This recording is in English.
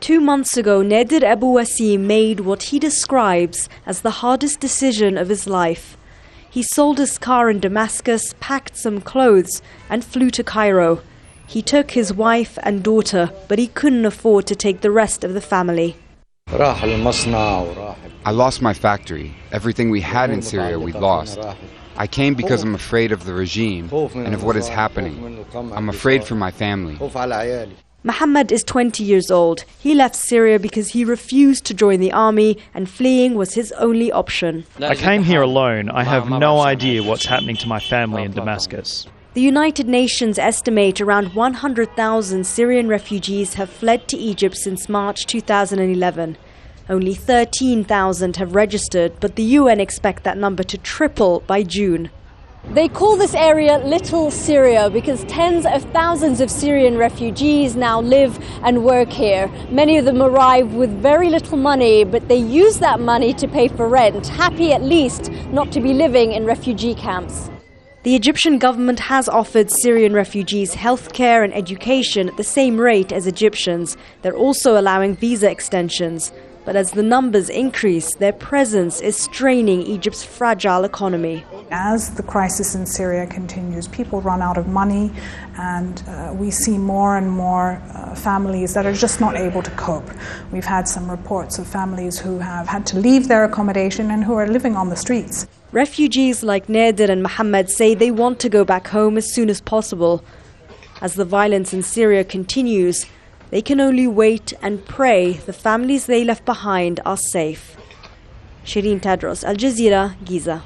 2 months ago, Nadir Abu Wasim made what he describes as the hardest decision of his life. He sold his car in Damascus, packed some clothes, and flew to Cairo. He took his wife and daughter, but he couldn't afford to take the rest of the family. I lost my factory. Everything we had in Syria we lost. I came because I'm afraid of the regime and of what is happening. I'm afraid for my family. Muhammad is 20 years old. He left Syria because he refused to join the army and fleeing was his only option. I came here alone. I have no idea what's happening to my family in Damascus. The United Nations estimate around 100,000 Syrian refugees have fled to Egypt since March 2011. Only 13,000 have registered, but the UN expect that number to triple by June. They call this area Little Syria because tens of thousands of Syrian refugees now live and work here. Many of them arrive with very little money, but they use that money to pay for rent, happy at least not to be living in refugee camps. The Egyptian government has offered Syrian refugees healthcare and education at the same rate as Egyptians. They're also allowing visa extensions. But as the numbers increase, their presence is straining Egypt's fragile economy. As the crisis in Syria continues, people run out of money, and we see more and more families that are just not able to cope. We've had some reports of families who have had to leave their accommodation and who are living on the streets. Refugees like Nadir and Muhammad say they want to go back home as soon as possible. As the violence in Syria continues, they can only wait and pray the families they left behind are safe. Shireen Tadros, Al Jazeera, Giza.